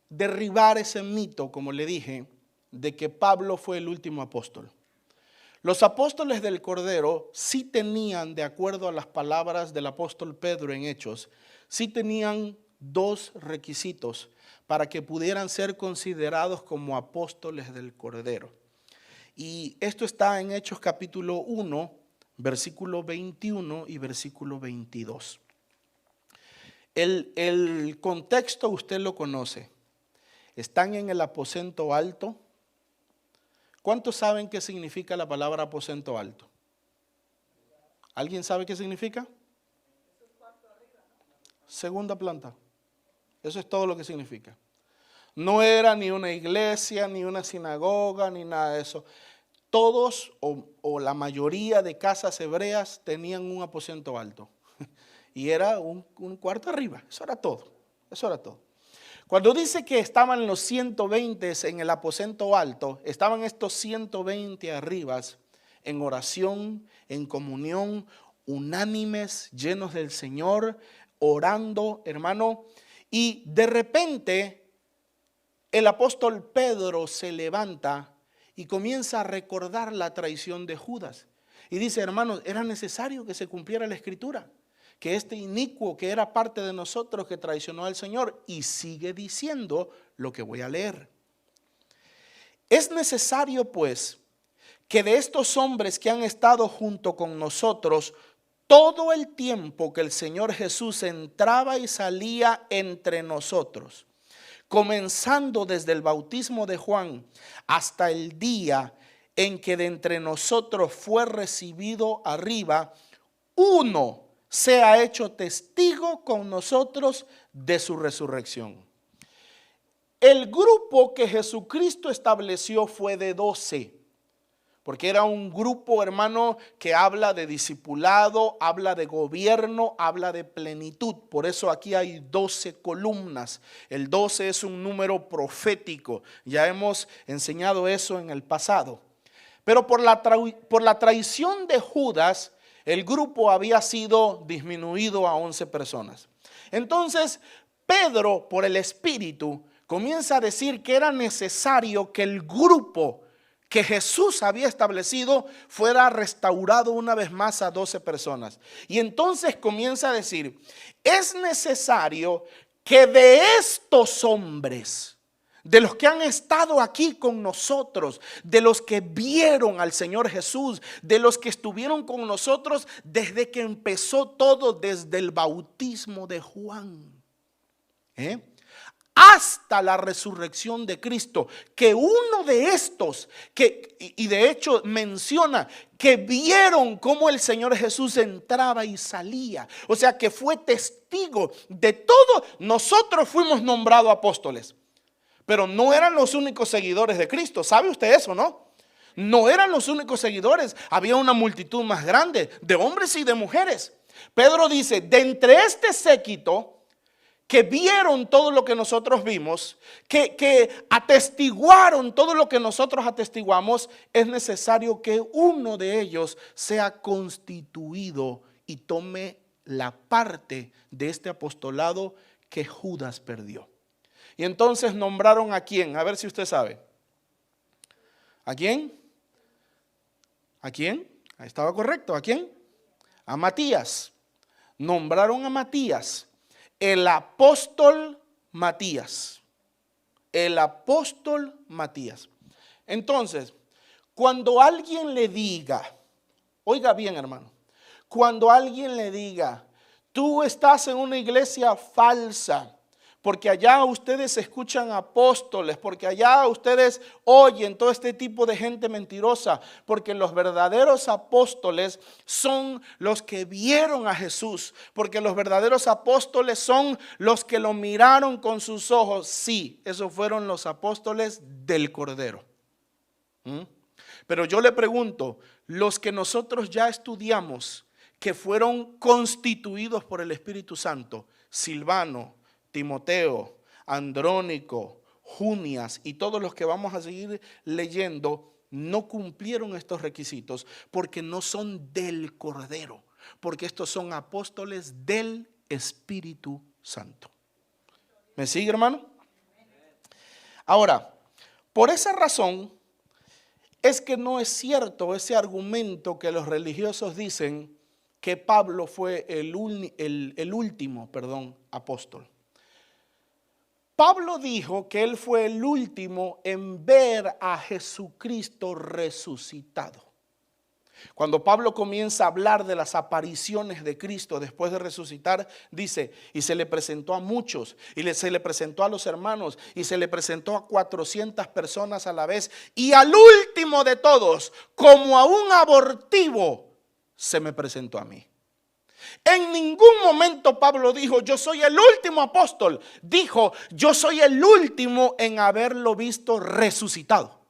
derribar ese mito, como le dije, de que Pablo fue el último apóstol. Los apóstoles del Cordero sí tenían, de acuerdo a las palabras del apóstol Pedro en Hechos, sí tenían 2 requisitos para que pudieran ser considerados como apóstoles del Cordero. Y esto está en Hechos capítulo 1, versículo 21 y versículo 22. El contexto usted lo conoce. Están en el aposento alto. ¿Cuántos saben qué significa la palabra aposento alto? ¿Alguien sabe qué significa? Segunda planta. Eso es todo lo que significa. No era ni una iglesia, ni una sinagoga, ni nada de eso. Todos o la mayoría de casas hebreas tenían un aposento alto. Y era un cuarto arriba. Eso era todo. Eso era todo. Cuando dice que estaban los 120 en el aposento alto, estaban estos 120 arribas en oración, en comunión, unánimes, llenos del Señor, orando, hermano, y de repente el apóstol Pedro se levanta y comienza a recordar la traición de Judas. Y dice, hermanos, era necesario que se cumpliera la escritura, que este inicuo que era parte de nosotros que traicionó al Señor, y sigue diciendo lo que voy a leer. Es necesario pues que de estos hombres que han estado junto con nosotros todo el tiempo que el Señor Jesús entraba y salía entre nosotros, comenzando desde el bautismo de Juan hasta el día en que de entre nosotros fue recibido arriba, uno se ha hecho testigo con nosotros de su resurrección. El grupo que Jesucristo estableció fue de 12. Porque era un grupo, hermano, que habla de discipulado, habla de gobierno, habla de plenitud. Por eso aquí hay 12 columnas. El 12 es un número profético. Ya hemos enseñado eso en el pasado. Pero por la traición de Judas, el grupo había sido disminuido a 11 personas. Entonces, Pedro, por el Espíritu, comienza a decir que era necesario que el grupo que Jesús había establecido fuera restaurado una vez más a 12 personas. Y entonces comienza a decir, es necesario que de estos hombres, de los que han estado aquí con nosotros, de los que vieron al Señor Jesús, de los que estuvieron con nosotros desde que empezó todo, desde el bautismo de Juan, hasta la resurrección de Cristo, que uno de estos, y de hecho menciona que vieron cómo el Señor Jesús entraba y salía, o sea que fue testigo de todo. Nosotros fuimos nombrados apóstoles, pero no eran los únicos seguidores de Cristo. ¿Sabe usted eso, no? No eran los únicos seguidores, había una multitud más grande de hombres y de mujeres. Pedro dice, de entre este séquito que vieron todo lo que nosotros vimos, que atestiguaron todo lo que nosotros atestiguamos, es necesario que uno de ellos sea constituido y tome la parte de este apostolado que Judas perdió. Y entonces nombraron a quién, a ver si usted sabe. ¿A quién? ¿A quién? Estaba correcto, ¿a quién? A Matías. Nombraron a Matías. El apóstol Matías. El apóstol Matías. Entonces, cuando alguien le diga, oiga bien, hermano, cuando alguien le diga, tú estás en una iglesia falsa, porque allá ustedes escuchan apóstoles, porque allá ustedes oyen todo este tipo de gente mentirosa, porque los verdaderos apóstoles son los que vieron a Jesús, porque los verdaderos apóstoles son los que lo miraron con sus ojos. Sí, esos fueron los apóstoles del Cordero. Pero yo le pregunto, los que nosotros ya estudiamos, que fueron constituidos por el Espíritu Santo, Silvano, Timoteo, Andrónico, Junias y todos los que vamos a seguir leyendo, no cumplieron estos requisitos porque no son del Cordero, porque estos son apóstoles del Espíritu Santo. ¿Me sigue, hermano? Ahora, por esa razón es que no es cierto ese argumento que los religiosos dicen que Pablo fue el último apóstol. Pablo dijo que él fue el último en ver a Jesucristo resucitado. Cuando Pablo comienza a hablar de las apariciones de Cristo después de resucitar, dice, y se le presentó a muchos, y se le presentó a los hermanos, y se le presentó a 400 personas a la vez, y al último de todos, como a un abortivo, se me presentó a mí. En ningún momento Pablo dijo, yo soy el último apóstol. Dijo, yo soy el último en haberlo visto resucitado.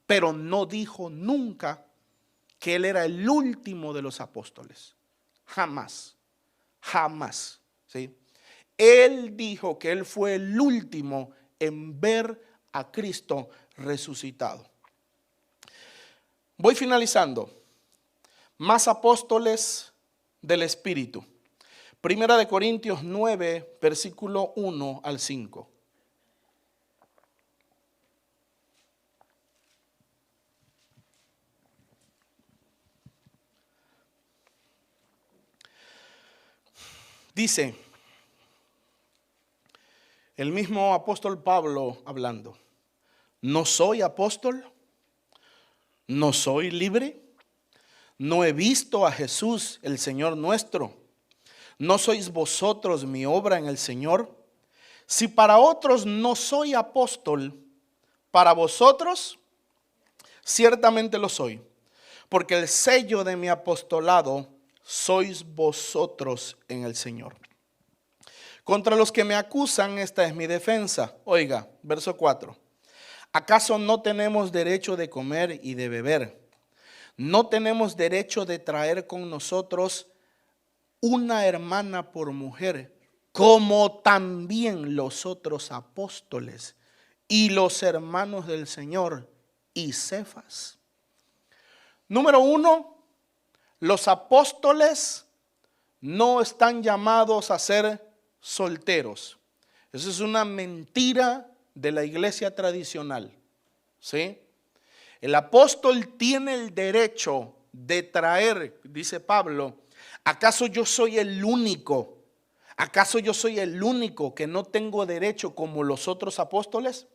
Pero no dijo nunca que él era el último de los apóstoles. Jamás, jamás. ¿Sí? Él dijo que él fue el último en ver a Cristo resucitado. Voy finalizando. Más apóstoles del Espíritu. Primera de Corintios 9, versículo 1 al 5. Dice, el mismo apóstol Pablo hablando, ¿no soy apóstol? ¿No soy libre? ¿No he visto a Jesús, el Señor nuestro? ¿No sois vosotros mi obra en el Señor? Si para otros no soy apóstol, para vosotros ciertamente lo soy, porque el sello de mi apostolado sois vosotros en el Señor. Contra los que me acusan, esta es mi defensa. Oiga, verso 4. ¿Acaso no tenemos derecho de comer y de beber? ¿No tenemos derecho de traer con nosotros una hermana por mujer, como también los otros apóstoles y los hermanos del Señor y Cefas? Número 1, los apóstoles no están llamados a ser solteros. Eso es una mentira de la iglesia tradicional, ¿sí? El apóstol tiene el derecho de traer, dice Pablo, ¿acaso yo soy el único? ¿Acaso yo soy el único que no tengo derecho como los otros apóstoles?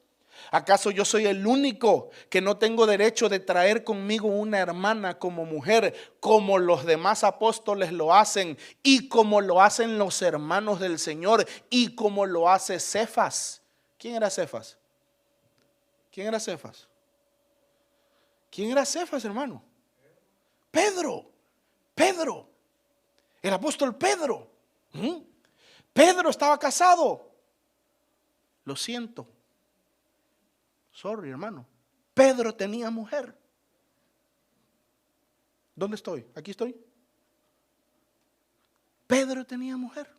¿Acaso yo soy el único que no tengo derecho de traer conmigo una hermana como mujer, como los demás apóstoles lo hacen y como lo hacen los hermanos del Señor y como lo hace Cefas? ¿Quién era Cefas? ¿Quién era Cefas? ¿Quién era Cefas, hermano? Pedro. Pedro. El apóstol Pedro. Pedro estaba casado. Lo siento. Sorry, hermano. Pedro tenía mujer. ¿Dónde estoy? Aquí estoy. Pedro tenía mujer.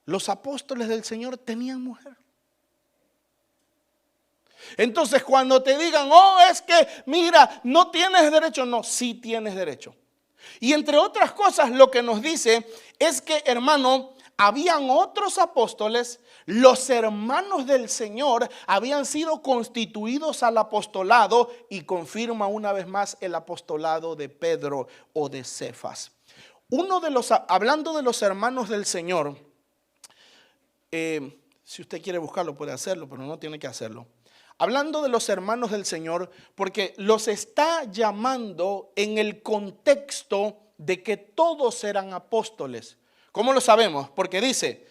Los apóstoles del Señor tenían mujer. Entonces cuando te digan, oh, es que mira, no tienes derecho. No, sí tienes derecho. Y entre otras cosas lo que nos dice es que, hermano, habían otros apóstoles, los hermanos del Señor habían sido constituidos al apostolado, y confirma una vez más el apostolado de Pedro o de Cefas. Hablando de los hermanos del Señor, si usted quiere buscarlo puede hacerlo, pero no tiene que hacerlo. Hablando de los hermanos del Señor, porque los está llamando en el contexto de que todos eran apóstoles. ¿Cómo lo sabemos? Porque dice,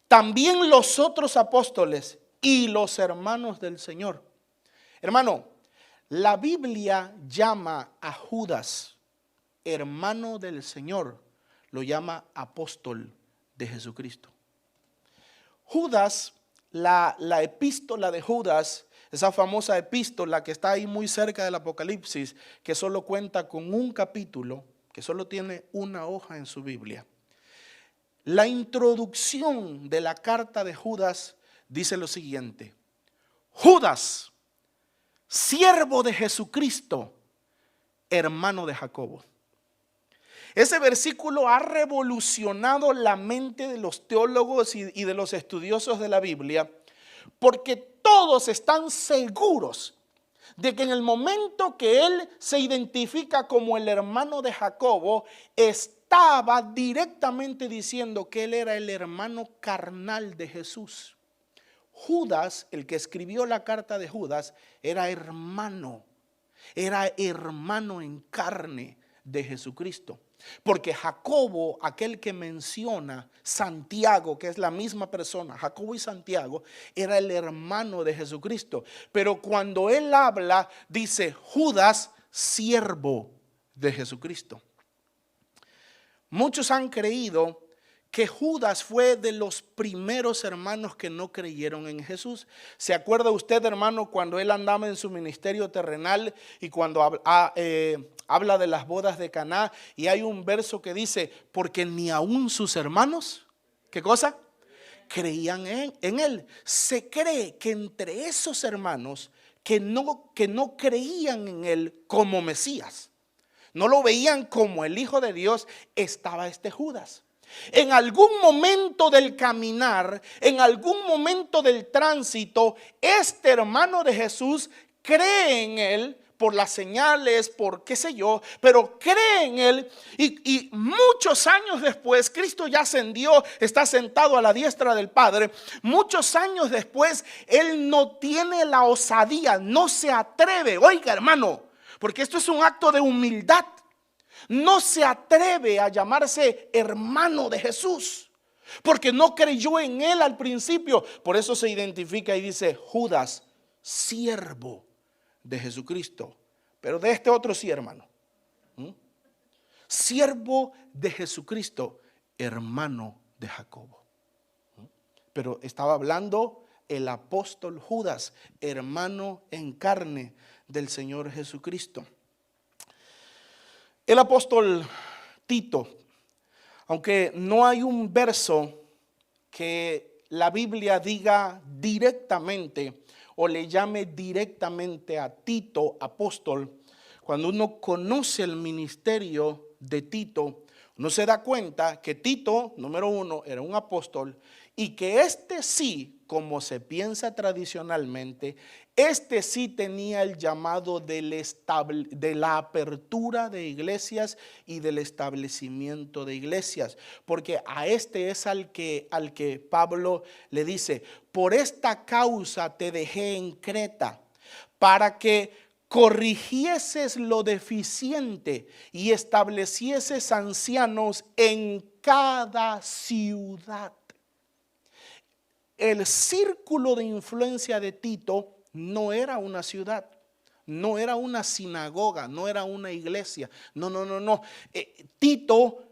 también los otros apóstoles y los hermanos del Señor. Hermano, la Biblia llama a Judas hermano del Señor, lo llama apóstol de Jesucristo. Judas, la epístola de Judas, esa famosa epístola que está ahí muy cerca del Apocalipsis, que solo cuenta con un capítulo, que solo tiene una hoja en su Biblia. La introducción de la carta de Judas dice lo siguiente: Judas, siervo de Jesucristo, hermano de Jacobo. Ese versículo ha revolucionado la mente de los teólogos y de los estudiosos de la Biblia, porque todos están seguros de que en el momento que él se identifica como el hermano de Jacobo, estaba directamente diciendo que él era el hermano carnal de Jesús. Judas, el que escribió la carta de Judas, era hermano en carne de Jesucristo. Porque Jacobo, aquel que menciona, Santiago, que es la misma persona, Jacobo y Santiago, era el hermano de Jesucristo. Pero cuando él habla, dice Judas, siervo de Jesucristo. Muchos han creído que Judas fue de los primeros hermanos que no creyeron en Jesús. ¿Se acuerda usted, hermano, cuando él andaba en su ministerio terrenal y cuando habla de las bodas de Caná, y hay un verso que dice, porque ni aún sus hermanos, ¿qué cosa? Creían en él. Se cree que entre esos hermanos que no creían en él como Mesías, no lo veían como el Hijo de Dios, estaba este Judas. En algún momento del caminar, en algún momento del tránsito, este hermano de Jesús cree en él por las señales, por qué sé yo, pero cree en él y muchos años después, Cristo ya ascendió, está sentado a la diestra del Padre. Muchos años después, él no tiene la osadía, no se atreve, oiga hermano, porque esto es un acto de humildad. No se atreve a llamarse hermano de Jesús, porque no creyó en él al principio. Por eso se identifica y dice Judas, siervo de Jesucristo. Pero de este otro sí, hermano. Siervo de Jesucristo, hermano de Jacobo. Pero estaba hablando el apóstol Judas, hermano en carne del Señor Jesucristo. El apóstol Tito, aunque no hay un verso que la Biblia diga directamente o le llame directamente a Tito apóstol, cuando uno conoce el ministerio de Tito, uno se da cuenta que Tito, número uno, era un apóstol y que este sí, como se piensa tradicionalmente, este sí tenía el llamado de la apertura de iglesias y del establecimiento de iglesias, porque a este es al que Pablo le dice: por esta causa te dejé en Creta, para que corrigieses lo deficiente y establecieses ancianos en cada ciudad. El círculo de influencia de Tito no era una ciudad, no era una sinagoga, no era una iglesia. No. Tito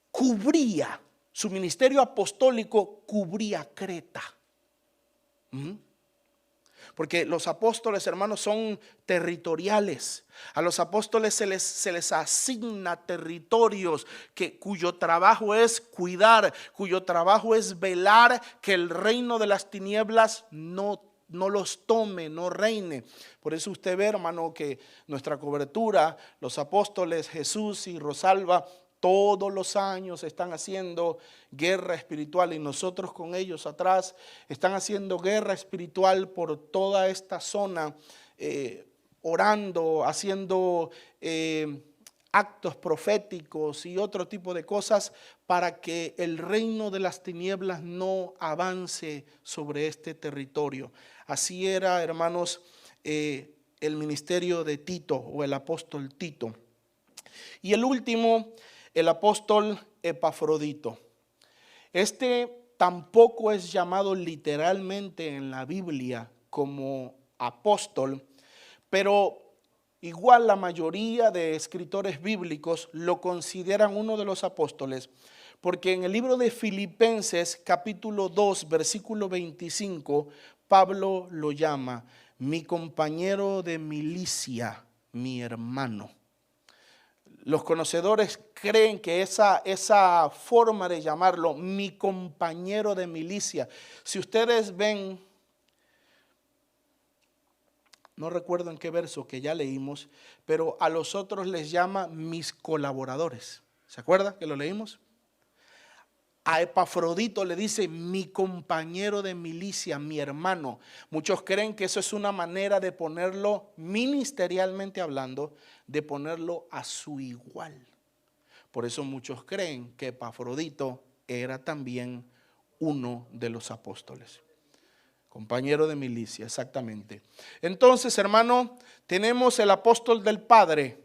cubría, su ministerio apostólico cubría Creta. Porque los apóstoles, hermanos, son territoriales. A los apóstoles se les asigna territorios cuyo trabajo es cuidar, cuyo trabajo es velar que el reino de las tinieblas no los tome, no reine. Por eso usted ve, hermano, que nuestra cobertura, los apóstoles Jesús y Rosalba, todos los años están haciendo guerra espiritual, y nosotros con ellos atrás están haciendo guerra espiritual por toda esta zona, orando, haciendo actos proféticos y otro tipo de cosas para que el reino de las tinieblas no avance sobre este territorio. Así era, hermanos, el ministerio de Tito o el apóstol Tito. Y el último, el apóstol Epafrodito. Este tampoco es llamado literalmente en la Biblia como apóstol, pero igual la mayoría de escritores bíblicos lo consideran uno de los apóstoles, porque en el libro de Filipenses capítulo 2 versículo 25, Pablo lo llama mi compañero de milicia, mi hermano. Los conocedores creen que esa forma de llamarlo, mi compañero de milicia, si ustedes ven, no recuerdo en qué verso que ya leímos, pero a los otros les llama mis colaboradores. ¿Se acuerda que lo leímos? A Epafrodito le dice mi compañero de milicia, mi hermano. Muchos creen que eso es una manera de ponerlo, ministerialmente hablando, de ponerlo a su igual. Por eso muchos creen que Epafrodito era también uno de los apóstoles. Compañero de milicia, exactamente. Entonces, hermano, tenemos el apóstol del Padre,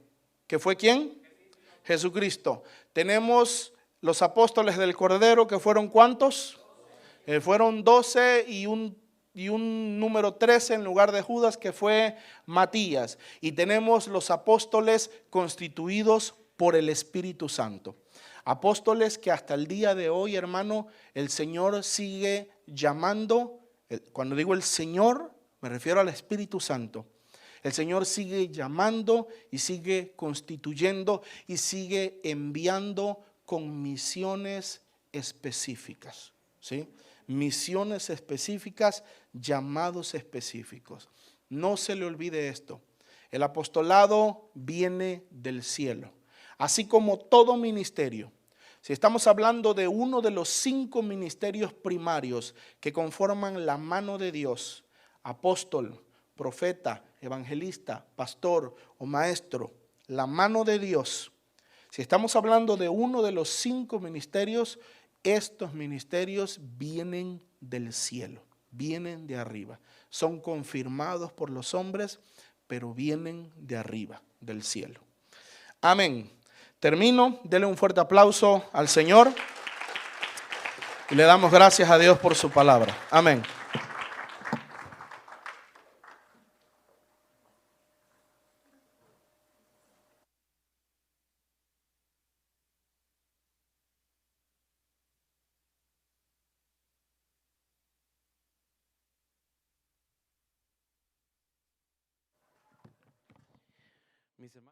que fue ¿quién? Jesucristo. Tenemos los apóstoles del Cordero, que fueron ¿cuántos? Fueron 12 y un número 13 en lugar de Judas, que fue Matías. Y tenemos los apóstoles constituidos por el Espíritu Santo. Apóstoles que hasta el día de hoy, hermano, el Señor sigue llamando. Cuando digo el Señor, me refiero al Espíritu Santo. El Señor sigue llamando y sigue constituyendo y sigue enviando con misiones específicas, ¿sí? Misiones específicas, llamados específicos. No se le olvide esto. El apostolado viene del cielo, así como todo ministerio. Si estamos hablando de uno de los 5 ministerios primarios que conforman la mano de Dios, apóstol, profeta, evangelista, pastor o maestro, la mano de Dios. Si estamos hablando de uno de los 5 ministerios, estos ministerios vienen del cielo, vienen de arriba. Son confirmados por los hombres, pero vienen de arriba, del cielo. Amén. Termino. Dele un fuerte aplauso al Señor y le damos gracias a Dios por su palabra. Amén. Mis hermanos.